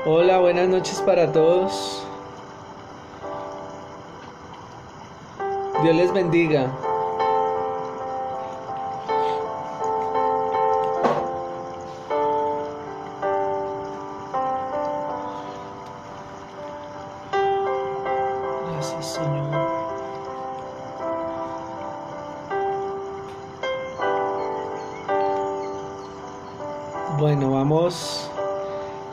Hola, buenas noches para todos. Dios les bendiga. Gracias, Señor. Bueno, vamos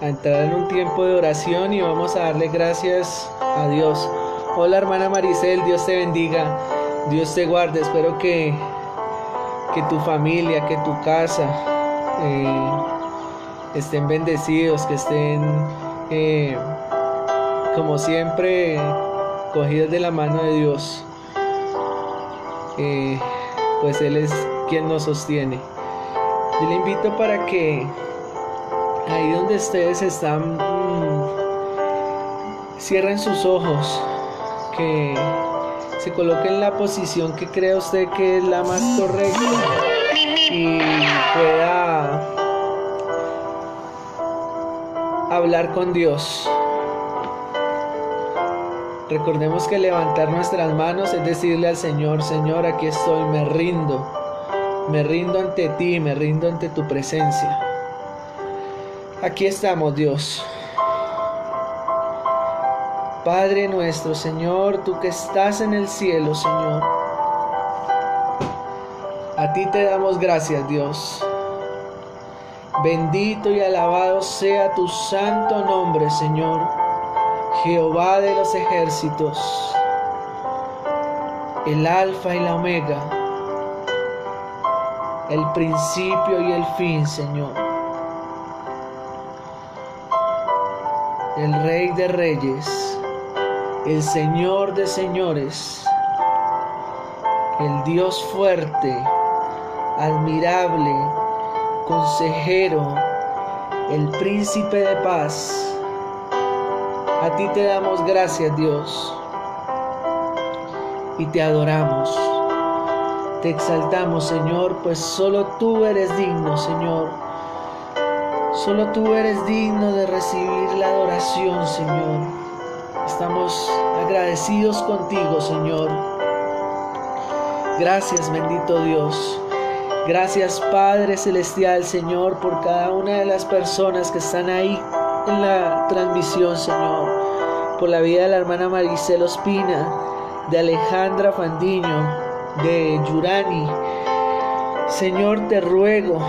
a entrar en un tiempo de oración y vamos a darle gracias a Dios. Hola, hermana Maricel, Dios te bendiga. Dios te guarde. Espero que tu familia, que tu casa estén bendecidos, que estén eh, como siempre cogidos de la mano de Dios. Pues Él es quien nos sostiene. Yo le invito para que ahí donde ustedes están, cierren sus ojos, que se coloquen en la posición que crea usted que es la más correcta y pueda hablar con Dios. Recordemos que levantar nuestras manos es decirle al Señor: Señor, aquí estoy, me rindo ante ti, me rindo ante tu presencia. Aquí estamos, Dios. Padre nuestro, Señor, tú que estás en el cielo, Señor, a ti te damos gracias, Dios. Bendito y alabado sea tu santo nombre, Señor, Jehová de los ejércitos, el Alfa y la Omega, el principio y el fin, Señor, el Rey de Reyes, el Señor de señores, el Dios fuerte, admirable, consejero, el príncipe de paz. A ti te damos gracias, Dios, y te adoramos. Te exaltamos, Señor, pues solo tú eres digno, Señor. Solo tú eres digno de recibir la adoración, Señor. Estamos agradecidos contigo, Señor. Gracias, bendito Dios. Gracias, Padre Celestial, Señor, por cada una de las personas que están ahí en la transmisión, Señor. Por la vida de la hermana Maricel Ospina, de Alejandra Fandiño, de Yurani. Señor, te ruego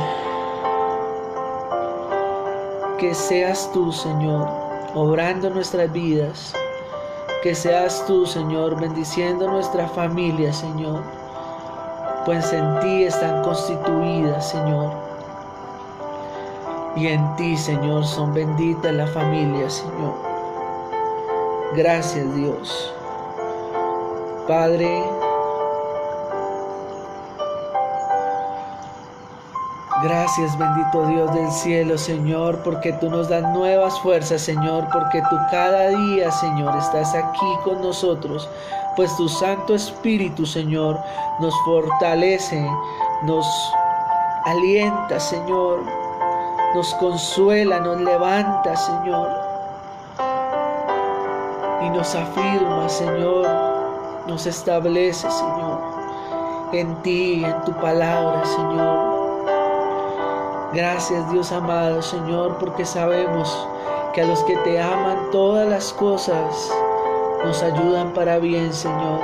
que seas tú, Señor, obrando nuestras vidas. Que seas tú, Señor, bendiciendo nuestra familia, Señor, pues en ti están constituidas, Señor. Y en ti, Señor, son benditas las familias, Señor. Gracias, Dios. Padre, gracias, bendito Dios del cielo, Señor, porque tú nos das nuevas fuerzas, Señor, porque tú cada día, Señor, estás aquí con nosotros, pues tu Santo Espíritu, Señor, nos fortalece, nos alienta, Señor, nos consuela, nos levanta, Señor, y nos afirma, Señor, nos establece, Señor, en ti, en tu palabra, Señor. Gracias, Dios amado, Señor, porque sabemos que a los que te aman todas las cosas nos ayudan para bien, Señor.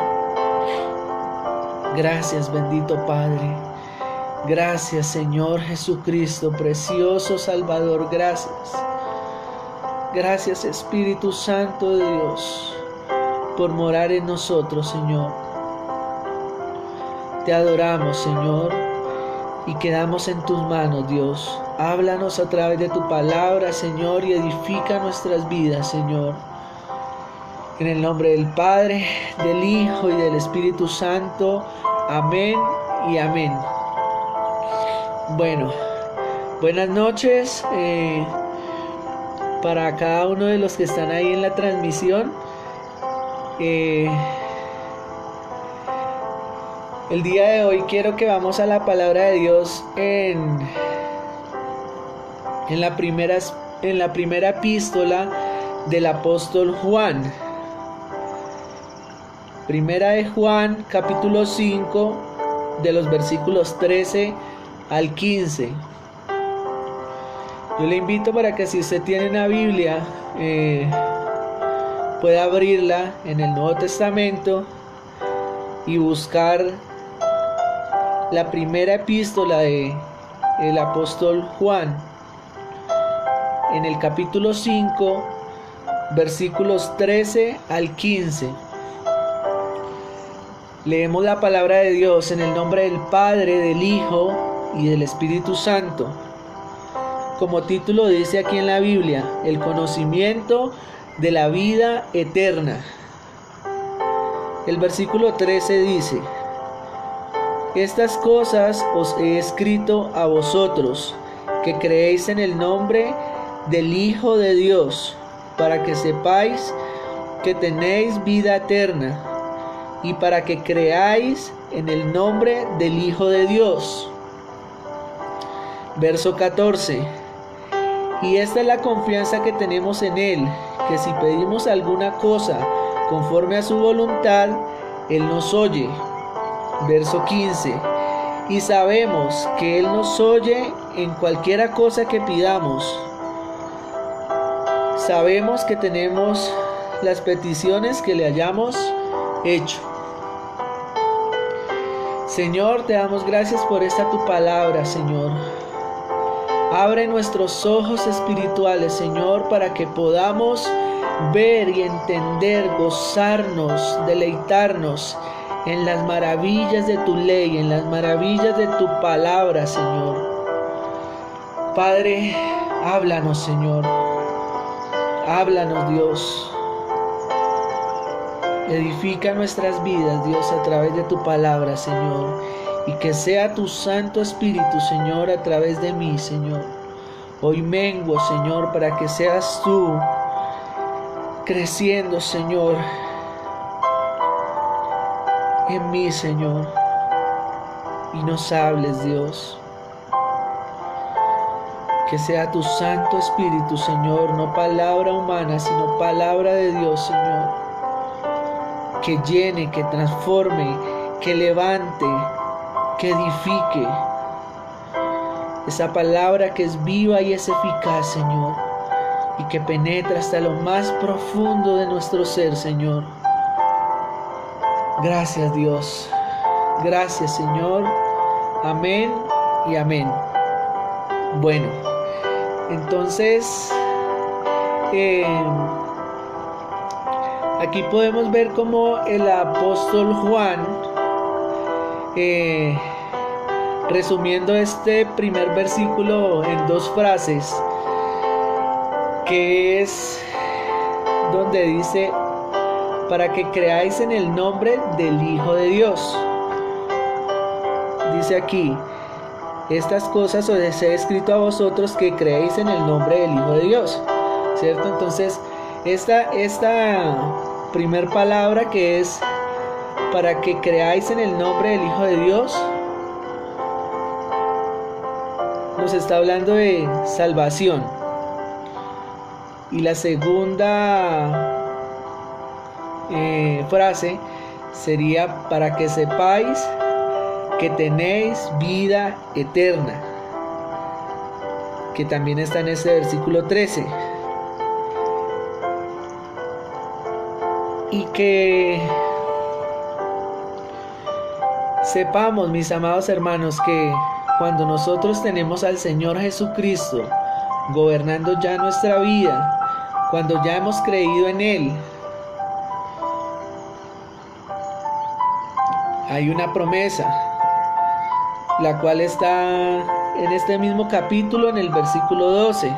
Gracias, bendito Padre. Gracias, Señor Jesucristo, precioso Salvador. Gracias. Gracias, Espíritu Santo de Dios, por morar en nosotros, Señor. Te adoramos, Señor, y quedamos en tus manos, Dios. Háblanos a través de tu palabra, Señor, y edifica nuestras vidas, Señor. En el nombre del Padre, del Hijo y del Espíritu Santo. Amén y amén. Bueno, buenas noches para cada uno de los que están ahí en la transmisión. El día de hoy quiero que vamos a la palabra de Dios en la primera en la primera epístola del apóstol Juan. Primera de Juan, capítulo 5, de los versículos 13 al 15. Yo le invito para que si usted tiene una Biblia, pueda abrirla en el Nuevo Testamento y buscar la primera epístola del apóstol Juan, en el capítulo 5, versículos 13 al 15. Leemos la palabra de Dios en el nombre del Padre, del Hijo y del Espíritu Santo. Como título dice aquí en la Biblia, el conocimiento de la vida eterna. El versículo 13 dice: estas cosas os he escrito a vosotros, que creéis en el nombre del Hijo de Dios, para que sepáis que tenéis vida eterna, y para que creáis en el nombre del Hijo de Dios. Verso 14. Y esta es la confianza que tenemos en Él, que si pedimos alguna cosa conforme a su voluntad, Él nos oye. Verso 15. Y sabemos que Él nos oye en cualquiera cosa que pidamos. Sabemos que tenemos las peticiones que le hayamos hecho. Señor, te damos gracias por esta tu palabra, Señor. Abre nuestros ojos espirituales, Señor, para que podamos ver y entender, gozarnos, deleitarnos en las maravillas de tu ley, en las maravillas de tu palabra, Señor. Padre, háblanos, Señor. Háblanos, Dios. Edifica nuestras vidas, Dios, a través de tu palabra, Señor. Y que sea tu Santo Espíritu, Señor, a través de mí, Señor. Hoy menguo, Señor, para que seas tú creciendo, Señor, en mí, Señor. Y nos hables, Dios. Que sea tu Santo Espíritu, Señor, no palabra humana, sino palabra de Dios, Señor. Que llene, que transforme, que levante, que edifique. Esa palabra que es viva y es eficaz, Señor, y que penetra hasta lo más profundo de nuestro ser, Señor. Gracias, Dios. Gracias, Señor. Amén y amén. Bueno, entonces aquí podemos ver cómo el apóstol Juan, resumiendo este primer versículo en dos frases, que es donde dice: para que creáis en el nombre del Hijo de Dios. Dice aquí: estas cosas os he escrito a vosotros que creéis en el nombre del Hijo de Dios, ¿cierto? Entonces esta primer palabra, que es para que creáis en el nombre del Hijo de Dios, nos está hablando de salvación. Y la segunda frase sería: para que sepáis que tenéis vida eterna, que también está en este versículo 13. Y que sepamos, mis amados hermanos, que cuando nosotros tenemos al Señor Jesucristo gobernando ya nuestra vida, cuando ya hemos creído en Él, hay una promesa, la cual está en este mismo capítulo, en el versículo 12.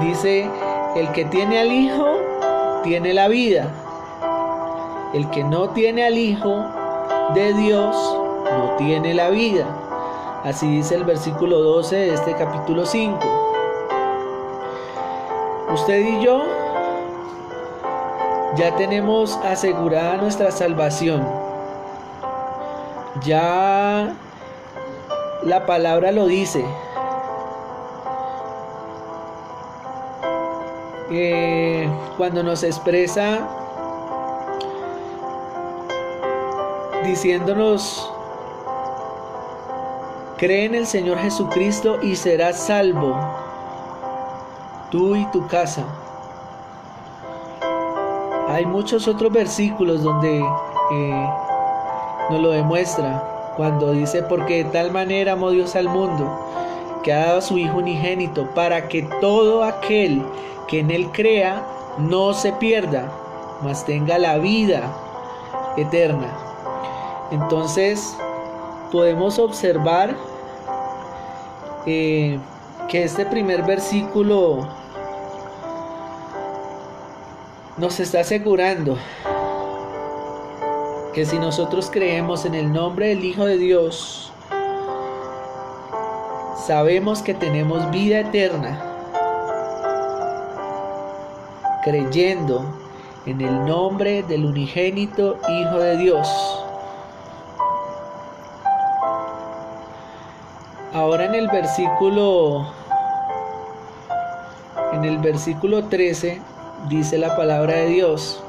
Dice: el que tiene al Hijo tiene la vida. El que no tiene al Hijo de Dios no tiene la vida. Así dice el versículo 12 de este capítulo 5. Usted y yo ya tenemos asegurada nuestra salvación. Ya la palabra lo dice. cuando nos expresa diciéndonos: cree en el Señor Jesucristo y serás salvo, tú y tu casa. Hay muchos otros versículos donde nos lo demuestra, cuando dice: porque de tal manera amó Dios al mundo, que ha dado a su Hijo unigénito, para que todo aquel que en Él crea no se pierda, mas tenga la vida eterna. Entonces podemos observar que este primer versículo nos está asegurando que si nosotros creemos en el nombre del Hijo de Dios, sabemos que tenemos vida eterna, creyendo en el nombre del unigénito Hijo de Dios. Ahora en el versículo 13 dice la palabra de Dios,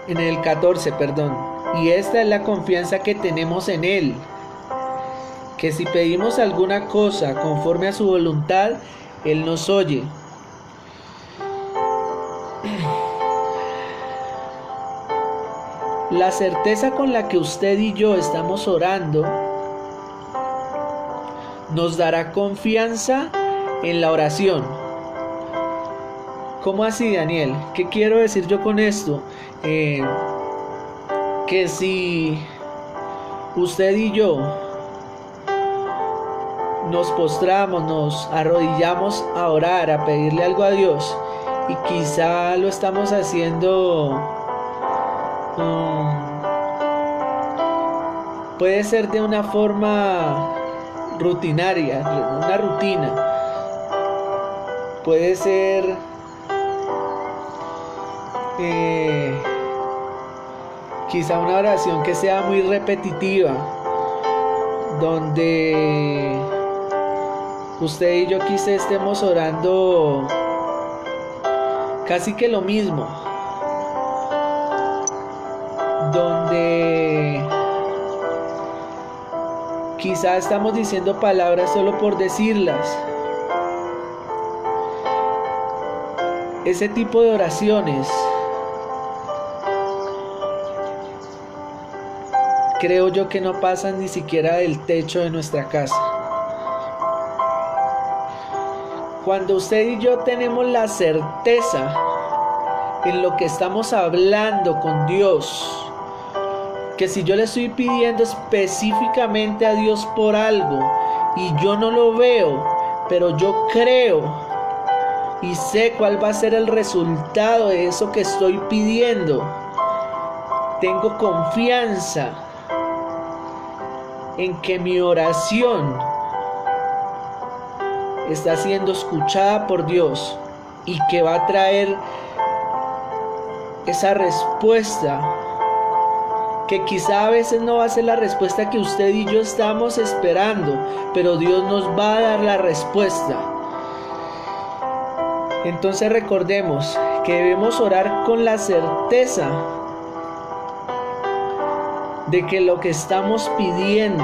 en el 14, perdón: y esta es la confianza que tenemos en Él, que si pedimos alguna cosa conforme a su voluntad, Él nos oye. La certeza con la que usted y yo estamos orando nos dará confianza en la oración. ¿Cómo así, Daniel? ¿Qué quiero decir yo con esto? Que si usted y yo nos postramos, nos arrodillamos a orar, a pedirle algo a Dios, y quizá lo estamos haciendo, puede ser de una forma rutinaria, una rutina, puede ser quizá una oración que sea muy repetitiva, donde usted y yo quizá estemos orando casi que lo mismo, donde quizá estamos diciendo palabras solo por decirlas. Ese tipo de oraciones creo yo que no pasan ni siquiera del techo de nuestra casa. Cuando usted y yo tenemos la certeza en lo que estamos hablando con Dios, que si yo le estoy pidiendo específicamente a Dios por algo y yo no lo veo, pero yo creo y sé cuál va a ser el resultado de eso que estoy pidiendo, tengo confianza en que mi oración está siendo escuchada por Dios y que va a traer esa respuesta, que quizá a veces no va a ser la respuesta que usted y yo estamos esperando, pero Dios nos va a dar la respuesta. Entonces recordemos que debemos orar con la certeza de que lo que estamos pidiendo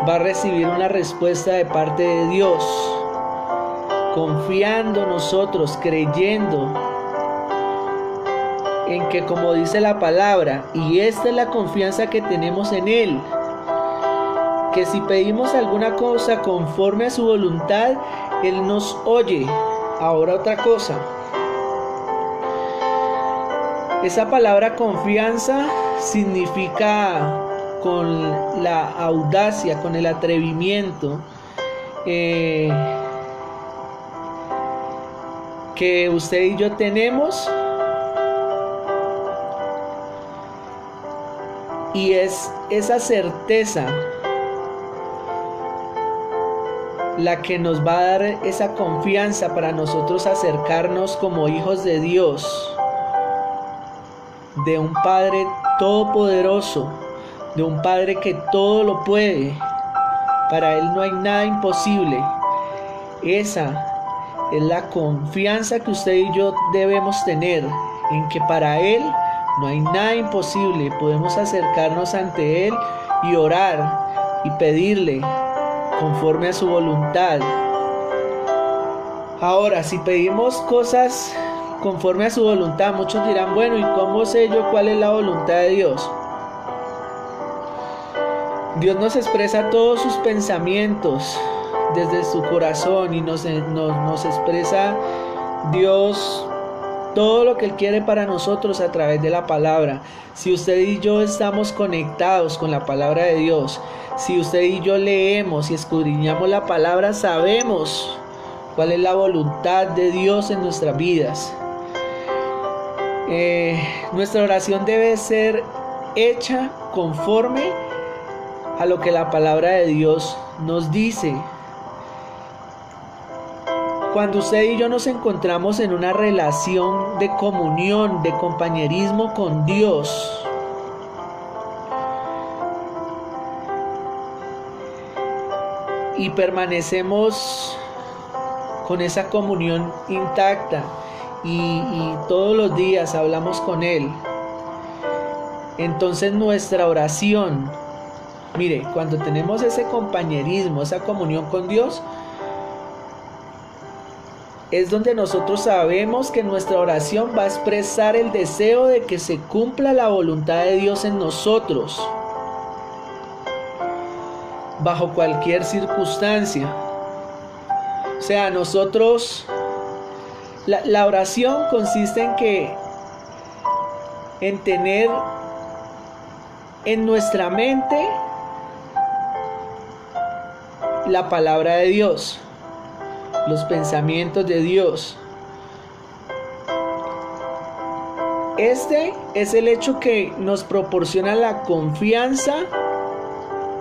va a recibir una respuesta de parte de Dios, confiando nosotros, creyendo en que, como dice la palabra, y esta es la confianza que tenemos en Él, que si pedimos alguna cosa conforme a su voluntad, Él nos oye. Ahora otra cosa, esa palabra confianza significa con la audacia, con el atrevimiento que usted y yo tenemos, y es esa certeza la que nos va a dar esa confianza para nosotros acercarnos como hijos de Dios, de un Padre todopoderoso, de un Padre que todo lo puede. Para Él no hay nada imposible. Esa es la confianza que usted y yo debemos tener en que para Él no hay nada imposible. Podemos acercarnos ante Él y orar y pedirle conforme a su voluntad. Ahora, si pedimos cosas conforme a su voluntad, muchos dirán, bueno, ¿y cómo sé yo cuál es la voluntad de Dios? Dios nos expresa todos sus pensamientos desde su corazón y nos expresa Dios todo lo que Él quiere para nosotros a través de la palabra. Si usted y yo estamos conectados con la palabra de Dios, si usted y yo leemos y escudriñamos la palabra, sabemos cuál es la voluntad de Dios en nuestras vidas. Nuestra oración debe ser hecha conforme a lo que la palabra de Dios nos dice. Cuando usted y yo nos encontramos en una relación de comunión, de compañerismo con Dios, y permanecemos con esa comunión intacta y todos los días hablamos con Él, entonces nuestra oración, mire, cuando tenemos ese compañerismo, esa comunión con Dios, es donde nosotros sabemos que nuestra oración va a expresar el deseo de que se cumpla la voluntad de Dios en nosotros, bajo cualquier circunstancia. O sea, nosotros, la oración consiste en tener en nuestra mente la palabra de Dios, los pensamientos de Dios. Este es el hecho que nos proporciona la confianza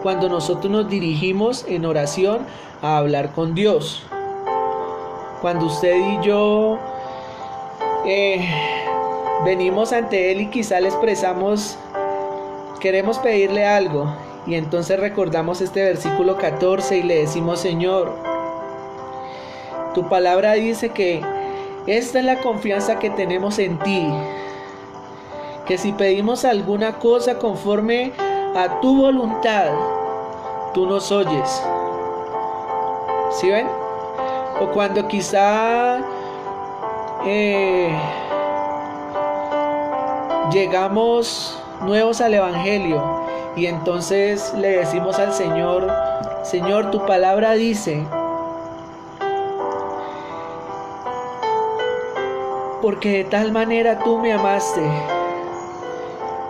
cuando nosotros nos dirigimos en oración a hablar con Dios. Cuando usted y yo venimos ante Él y quizá le expresamos, queremos pedirle algo, y entonces recordamos este versículo 14 y le decimos: Señor, tu palabra dice que esta es la confianza que tenemos en ti, que si pedimos alguna cosa conforme a tu voluntad, tú nos oyes. ¿Sí ven? O cuando quizá llegamos nuevos al Evangelio y entonces le decimos al Señor: Señor, tu palabra dice, porque de tal manera tú me amaste,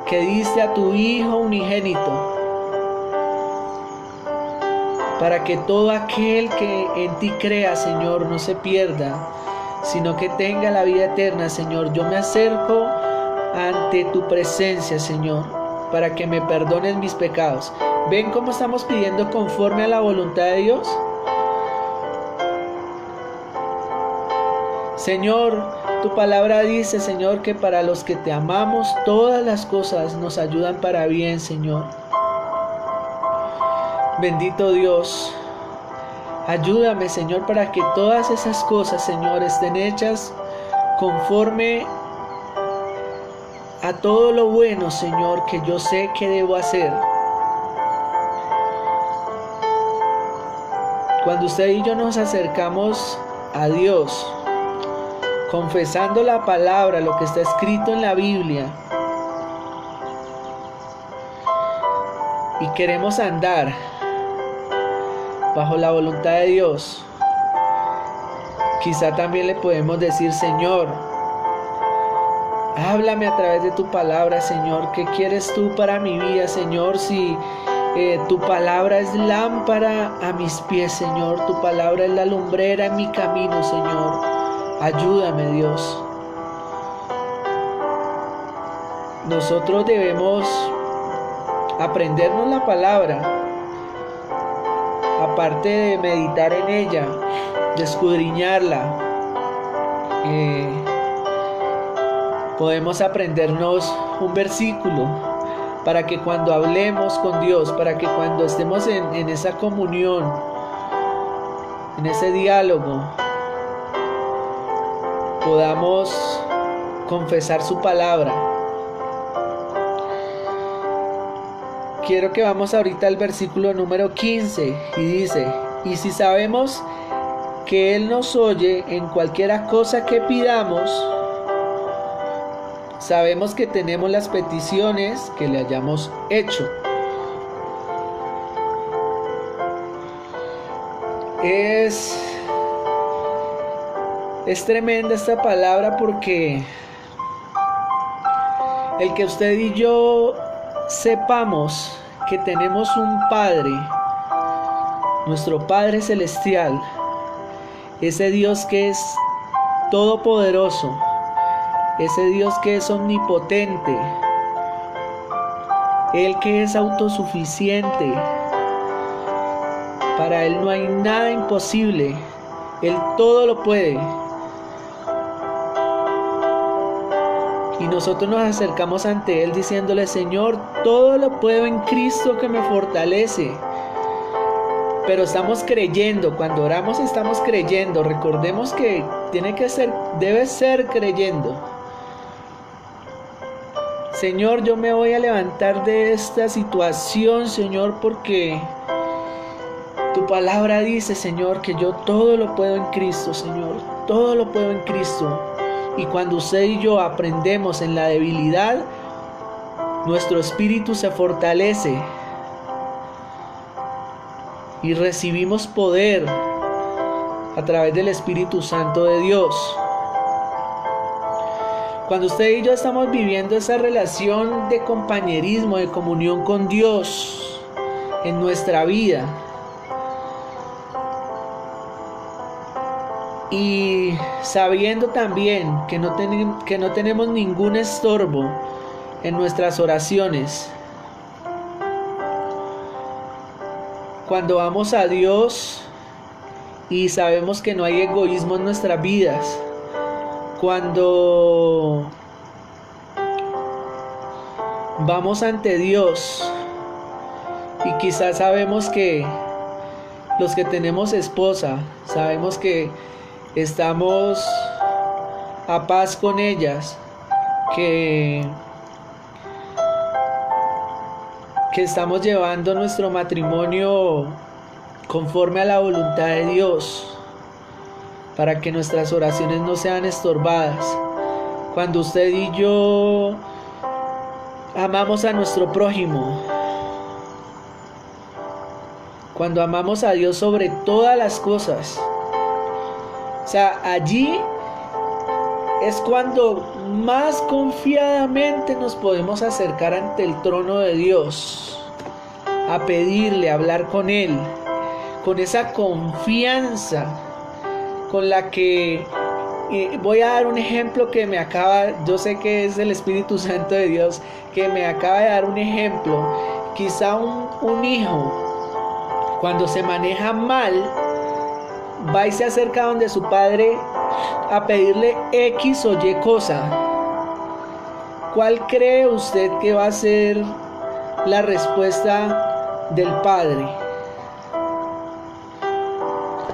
que diste a tu Hijo unigénito, para que todo aquel que en ti crea, Señor, no se pierda, sino que tenga la vida eterna. Señor, yo me acerco ante tu presencia, Señor, para que me perdones mis pecados. ¿Ven cómo estamos pidiendo conforme a la voluntad de Dios? Señor, tu palabra dice, Señor, que para los que te amamos, todas las cosas nos ayudan para bien, Señor. Bendito Dios, ayúdame, Señor, para que todas esas cosas, Señor, estén hechas conforme a todo lo bueno, Señor, que yo sé que debo hacer. Cuando usted y yo nos acercamos a Dios, confesando la palabra, lo que está escrito en la Biblia, y queremos andar bajo la voluntad de Dios, quizá también le podemos decir: Señor, háblame a través de tu palabra, Señor. ¿Qué quieres tú para mi vida, Señor? Si tu palabra es lámpara a mis pies, Señor, tu palabra es la lumbrera en mi camino, Señor. Ayúdame, Dios. Nosotros debemos aprendernos la palabra, aparte de meditar en ella, de escudriñarla. Podemos aprendernos un versículo para que cuando hablemos con Dios, para que cuando estemos en esa comunión, en ese diálogo, podamos confesar su palabra. Quiero que vamos ahorita al versículo número 15 y dice: y si sabemos que Él nos oye en cualquiera cosa que pidamos, sabemos que tenemos las peticiones que le hayamos hecho. Es tremenda esta palabra, porque el que usted y yo sepamos que tenemos un Padre, nuestro Padre Celestial, ese Dios que es todopoderoso, ese Dios que es omnipotente, Él que es autosuficiente, para Él no hay nada imposible, Él todo lo puede. Y nosotros nos acercamos ante Él diciéndole: Señor, todo lo puedo en Cristo que me fortalece. Pero estamos creyendo, cuando oramos estamos creyendo. Recordemos que debe ser creyendo. Señor, yo me voy a levantar de esta situación, Señor, porque tu palabra dice, Señor, que yo todo lo puedo en Cristo, Señor. Todo lo puedo en Cristo. Y cuando usted y yo aprendemos en la debilidad, nuestro espíritu se fortalece y recibimos poder a través del Espíritu Santo de Dios. Cuando usted y yo estamos viviendo esa relación de compañerismo, de comunión con Dios en nuestra vida, y sabiendo también que no tenemos ningún estorbo en nuestras oraciones, cuando vamos a Dios y sabemos que no hay egoísmo en nuestras vidas, cuando vamos ante Dios y quizás sabemos que los que tenemos esposa, sabemos que estamos a paz con ellas, que estamos llevando nuestro matrimonio conforme a la voluntad de Dios, para que nuestras oraciones no sean estorbadas. Cuando usted y yo amamos a nuestro prójimo, cuando amamos a Dios sobre todas las cosas, o sea, allí es cuando más confiadamente nos podemos acercar ante el trono de Dios, a pedirle, a hablar con Él, con esa confianza con la que voy a dar un ejemplo que yo sé que es el Espíritu Santo de Dios, que me acaba de dar un ejemplo. Quizá un hijo, cuando se maneja mal, va y se acerca donde su padre a pedirle X o Y cosa. ¿Cuál cree usted que va a ser la respuesta del padre?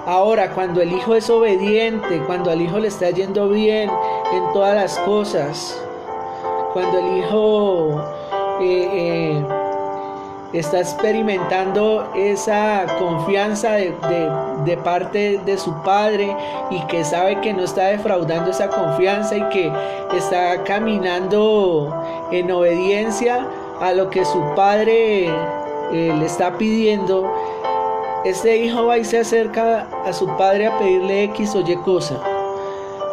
Ahora, cuando el hijo es obediente, cuando al hijo le está yendo bien en todas las cosas, cuando el hijo está experimentando esa confianza de parte de su padre, y que sabe que no está defraudando esa confianza y que está caminando en obediencia a lo que su padre le está pidiendo, este hijo va y se acerca a su padre a pedirle X o Y cosa.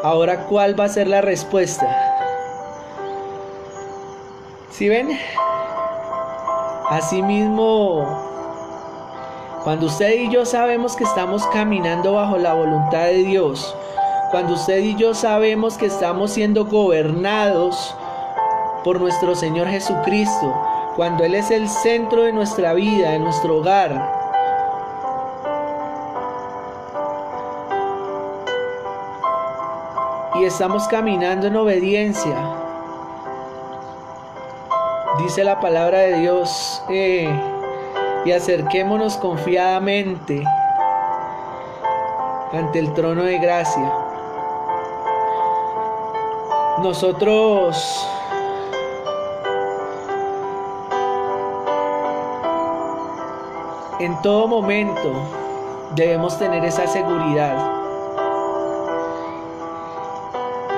Ahora, ¿cuál va a ser la respuesta? ¿Sí ven? Asimismo, cuando usted y yo sabemos que estamos caminando bajo la voluntad de Dios, cuando usted y yo sabemos que estamos siendo gobernados por nuestro Señor Jesucristo, cuando Él es el centro de nuestra vida, de nuestro hogar, y estamos caminando en obediencia, dice la palabra de Dios, y acerquémonos confiadamente ante el trono de gracia. Nosotros en todo momento debemos tener esa seguridad.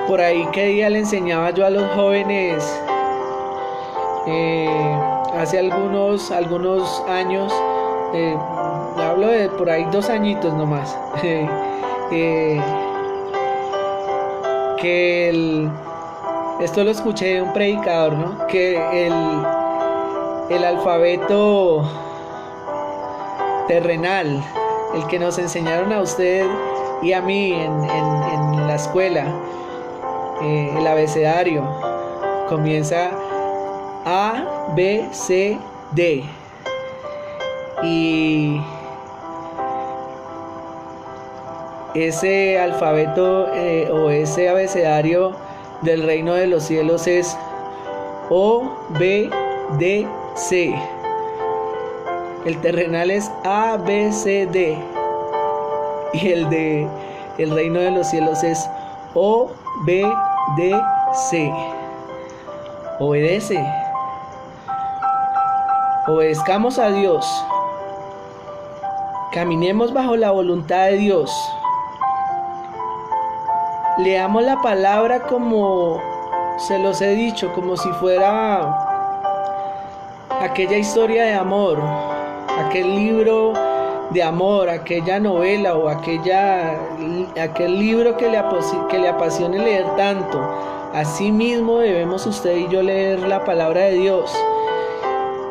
Por ahí que día le enseñaba yo a los jóvenes, hace algunos años, hablo de por ahí 2 añitos nomás, esto lo escuché de un predicador, ¿no? Que el alfabeto terrenal, el que nos enseñaron a usted y a mí en la escuela, el abecedario, comienza A, B, C, D. Y ese alfabeto o ese abecedario del reino de los cielos es O, B, D, C. El terrenal es A, B, C, D. Y el reino de los cielos es O, B, D, C. Obedece. Obedezcamos a Dios. Caminemos bajo la voluntad de Dios. Leamos la palabra como se los he dicho, como si fuera aquella historia de amor, aquel libro de amor, aquella novela o aquel libro que le apasione leer tanto. Así mismo debemos usted y yo leer la palabra de Dios.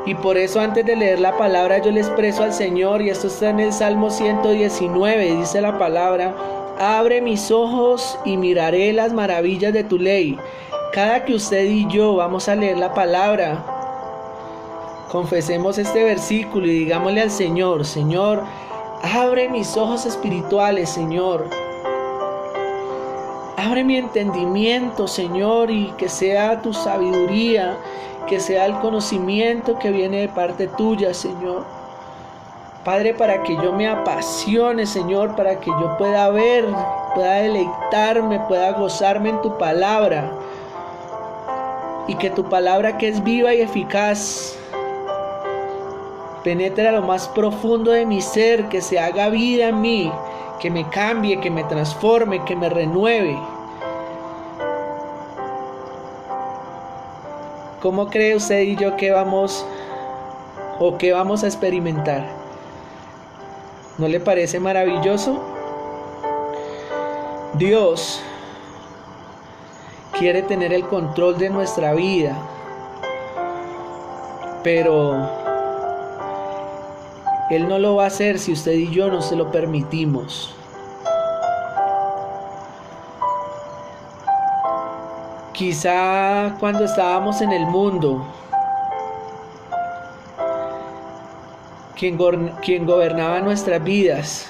Y por eso antes de leer la palabra yo le expreso al Señor, y esto está en el Salmo 119, dice la palabra: abre mis ojos y miraré las maravillas de tu ley. Cada que usted y yo vamos a leer la palabra, confesemos este versículo y digámosle al Señor: Señor, abre mis ojos espirituales, Señor. Abre mi entendimiento, Señor, y que sea tu sabiduría, que sea el conocimiento que viene de parte tuya, Señor. Padre, para que yo me apasione, Señor, para que yo pueda ver, pueda deleitarme, pueda gozarme en tu palabra. Y que tu palabra, que es viva y eficaz, penetre a lo más profundo de mi ser, que se haga vida en mí, que me cambie, que me transforme, que me renueve. ¿Cómo cree usted y yo que vamos a experimentar? ¿No le parece maravilloso? Dios quiere tener el control de nuestra vida, pero Él no lo va a hacer si usted y yo no se lo permitimos. Quizá cuando estábamos en el mundo, quien gobernaba nuestras vidas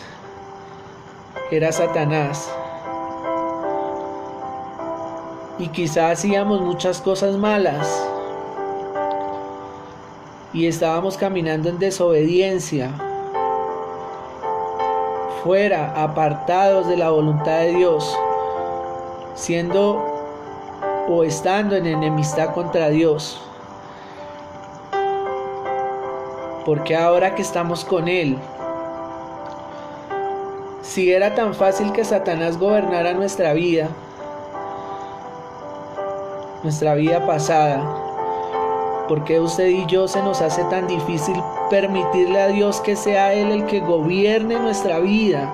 era Satanás. Y quizá hacíamos muchas cosas malas y estábamos caminando en desobediencia, fuera, apartados de la voluntad de Dios, siendo o estando en enemistad contra Dios. Porque ahora que estamos con Él, si era tan fácil que Satanás gobernara nuestra vida pasada, ¿por qué usted y yo se nos hace tan difícil permitirle a Dios que sea Él el que gobierne nuestra vida?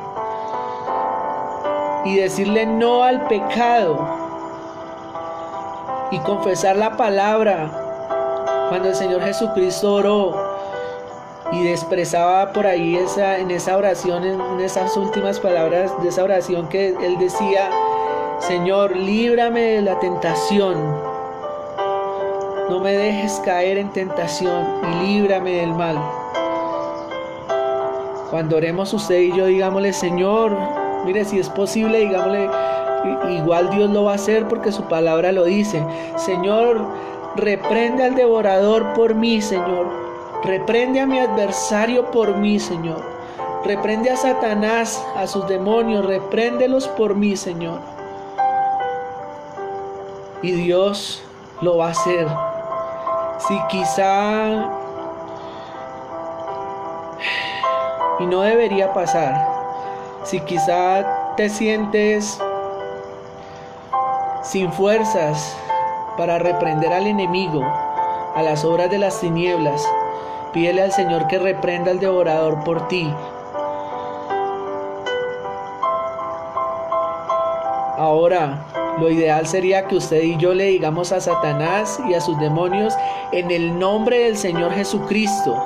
Y decirle no al pecado y confesar la palabra. Cuando el Señor Jesucristo oró y expresaba por ahí en esa oración, en esas últimas palabras de esa oración, que Él decía: Señor, líbrame de la tentación, no me dejes caer en tentación y líbrame del mal. Cuando oremos usted y yo, digámosle: Señor, mire, si es posible, digámosle, igual Dios lo va a hacer porque su palabra lo dice: Señor, reprende al devorador por mí, Señor. Reprende a mi adversario por mí, Señor. Reprende a Satanás, a sus demonios, repréndelos por mí, Señor. y Dios lo va a hacer. Si quizá, y no debería pasar, si quizá te sientes sin fuerzas para reprender al enemigo, a las obras de las tinieblas, pídele al Señor que reprenda al devorador por ti. Ahora, lo ideal sería que usted y yo le digamos a Satanás y a sus demonios en el nombre del Señor Jesucristo: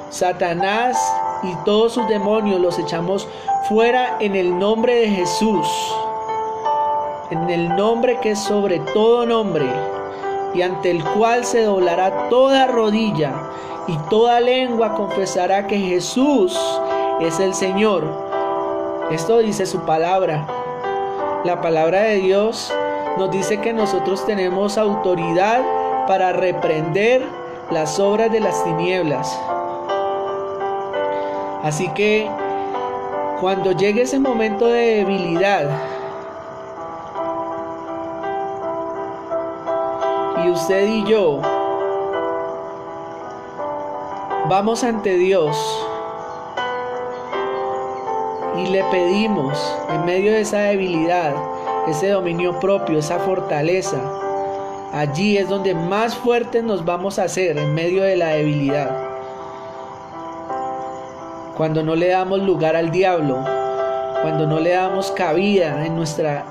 Satanás y todos sus demonios los echamos fuera en el nombre de Jesús, en el nombre que es sobre todo nombre, y ante el cual se doblará toda rodilla y toda lengua confesará que Jesús es el Señor. Esto dice su palabra. La palabra de Dios nos dice que nosotros tenemos autoridad para reprender las obras de las tinieblas. Así que cuando llegue ese momento de debilidad y usted y yo vamos ante Dios y le pedimos en medio de esa debilidad, ese dominio propio, esa fortaleza, allí es donde más fuertes nos vamos a hacer, en medio de la debilidad. Cuando no le damos lugar al diablo, cuando no le damos cabida en nuestra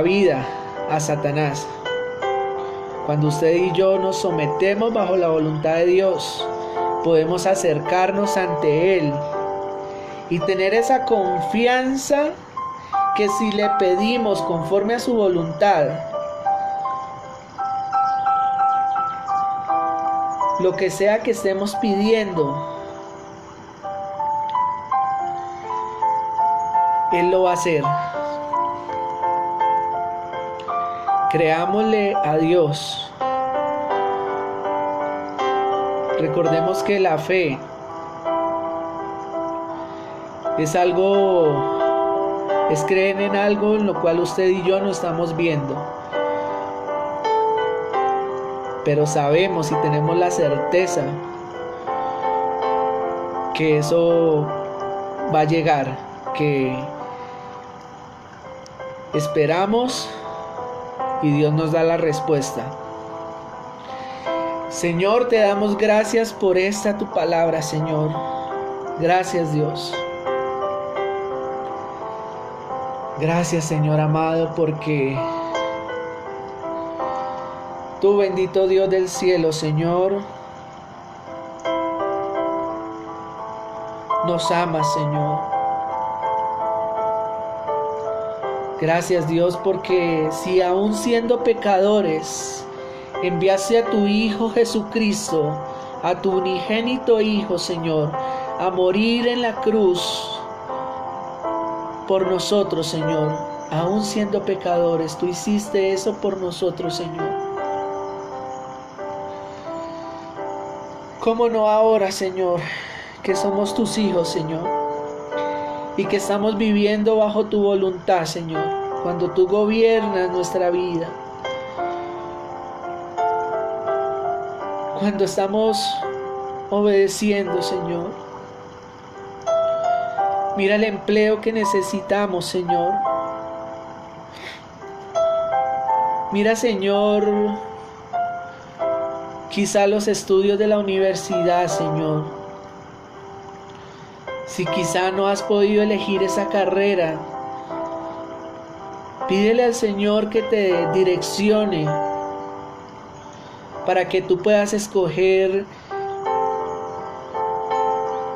vida a Satanás. Cuando usted y yo nos sometemos bajo la voluntad de Dios, podemos acercarnos ante Él y tener esa confianza que si le pedimos conforme a su voluntad, lo que sea que estemos pidiendo, Él lo va a hacer. Creámosle a Dios. Recordemos que la fe es creer en algo en lo cual usted y yo no estamos viendo. Pero sabemos y tenemos la certeza que eso va a llegar, que esperamos y Dios nos da la respuesta. Señor, te damos gracias por esta tu palabra, Señor. Gracias, Dios. Gracias, Señor amado, porque tú, bendito Dios del cielo, Señor, nos amas, Señor. Gracias, Dios, porque si aún siendo pecadores enviaste a tu Hijo Jesucristo, a tu unigénito Hijo, Señor, a morir en la cruz por nosotros, Señor, aún siendo pecadores, tú hiciste eso por nosotros, Señor. ¿Cómo no ahora, Señor, que somos tus hijos, Señor, y que estamos viviendo bajo tu voluntad, Señor, cuando tú gobiernas nuestra vida, cuando estamos obedeciendo, Señor? Mira el empleo que necesitamos, Señor. Mira, Señor, quizá los estudios de la universidad, Señor. Si quizá no has podido elegir esa carrera, pídele al Señor que te direccione para que tú puedas escoger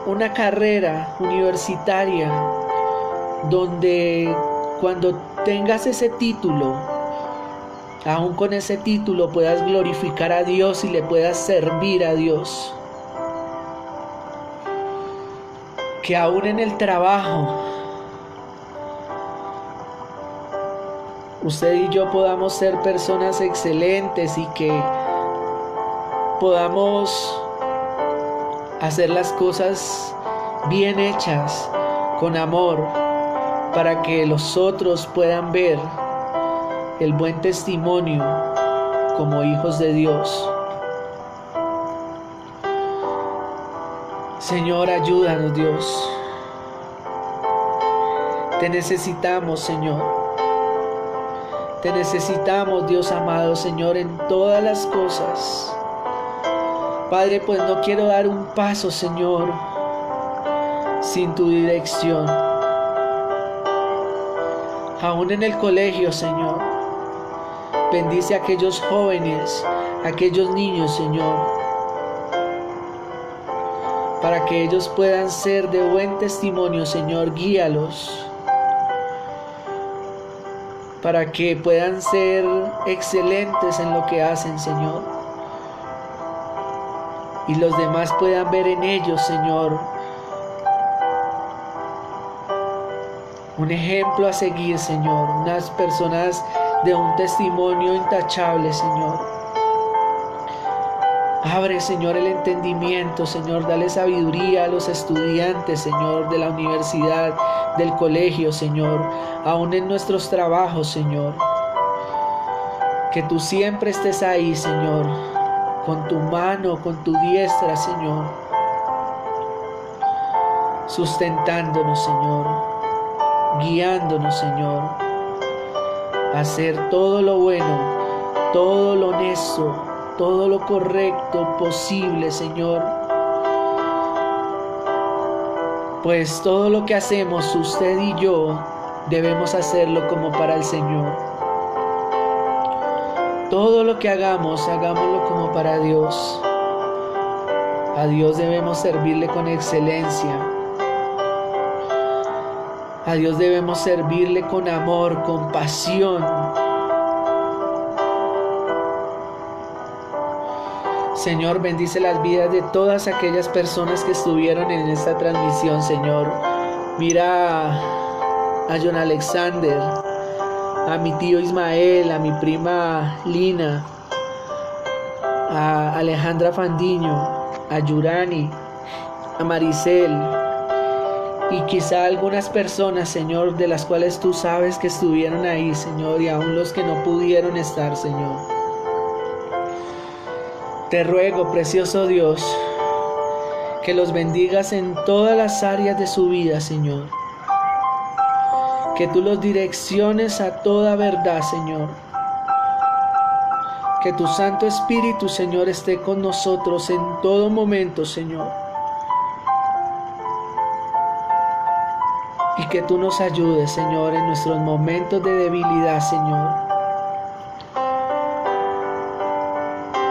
una carrera universitaria donde cuando tengas ese título, aún con ese título puedas glorificar a Dios y le puedas servir a Dios. Que aún en el trabajo usted y yo podamos ser personas excelentes y que podamos hacer las cosas bien hechas, con amor, para que los otros puedan ver el buen testimonio como hijos de Dios. Señor, ayúdanos, Dios. Te necesitamos, Señor. Te necesitamos, Dios amado, Señor, en todas las cosas. Padre, pues no quiero dar un paso, Señor, sin tu dirección. Aún en el colegio, Señor, bendice a aquellos jóvenes, a aquellos niños, Señor, para que ellos puedan ser de buen testimonio, Señor. Guíalos para que puedan ser excelentes en lo que hacen, Señor, y los demás puedan ver en ellos, Señor, un ejemplo a seguir, Señor, unas personas de un testimonio intachable, Señor. Abre, Señor, el entendimiento, Señor, dale sabiduría a los estudiantes, Señor, de la universidad, del colegio, Señor, aún en nuestros trabajos, Señor. Que tú siempre estés ahí, Señor, con tu mano, con tu diestra, Señor, sustentándonos, Señor, guiándonos, Señor, a hacer todo lo bueno, todo lo honesto, todo lo correcto posible, Señor. Pues todo lo que hacemos, usted y yo, debemos hacerlo como para el Señor. Todo lo que hagamos, hagámoslo como para Dios. A Dios debemos servirle con excelencia. A Dios debemos servirle con amor, con pasión. Señor, bendice las vidas de todas aquellas personas que estuvieron en esta transmisión, Señor. Mira a John Alexander, a mi tío Ismael, a mi prima Lina, a Alejandra Fandiño, a Yurani, a Maricel, y quizá algunas personas, Señor, de las cuales tú sabes que estuvieron ahí, Señor, y aún los que no pudieron estar, Señor. Te ruego, precioso Dios, que los bendigas en todas las áreas de su vida, Señor. Que tú los direcciones a toda verdad, Señor. Que tu Santo Espíritu, Señor, esté con nosotros en todo momento, Señor. Y que tú nos ayudes, Señor, en nuestros momentos de debilidad, Señor.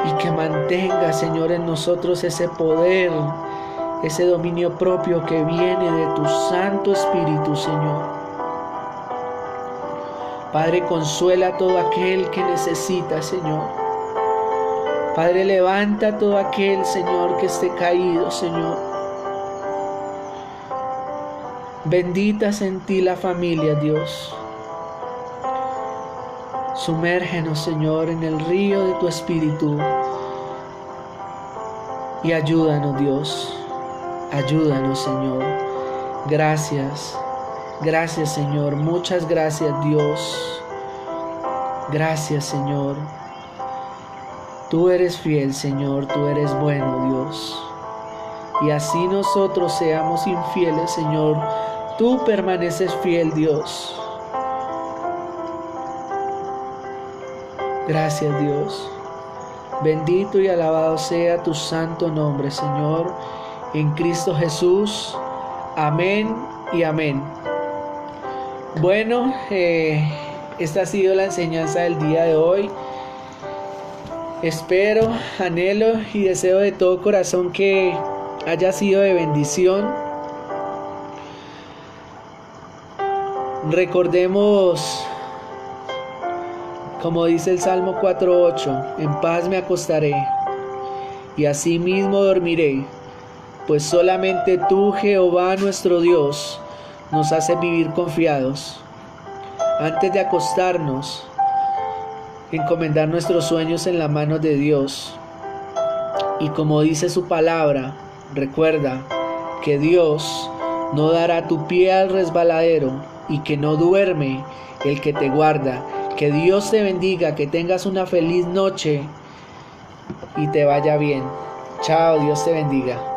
Y que mantenga, Señor, en nosotros ese poder, ese dominio propio que viene de tu Santo Espíritu, Señor. Padre, consuela a todo aquel que necesita, Señor. Padre, levanta a todo aquel, Señor, que esté caído, Señor. Benditas en ti la familia, Dios. Sumérgenos, Señor, en el río de tu Espíritu. Y ayúdanos, Dios. Ayúdanos, Señor. Gracias. Gracias, Señor. Muchas gracias, Dios. Gracias, Señor. Tú eres fiel, Señor. Tú eres bueno, Dios. Y así nosotros seamos infieles, Señor, tú permaneces fiel, Dios. Gracias, Dios. Bendito y alabado sea tu santo nombre, Señor, en Cristo Jesús. Amén y amén. Bueno, esta ha sido la enseñanza del día de hoy. Espero, anhelo y deseo de todo corazón que haya sido de bendición. Recordemos, como dice el Salmo 4:8, en paz me acostaré y asimismo dormiré, pues solamente tú, Jehová nuestro Dios, nos haces vivir confiados. Antes de acostarnos, encomendar nuestros sueños en la mano de Dios. Y como dice su palabra, recuerda que Dios no dará tu pie al resbaladero y que no duerme el que te guarda. Que Dios te bendiga, que tengas una feliz noche y te vaya bien. Chao, Dios te bendiga.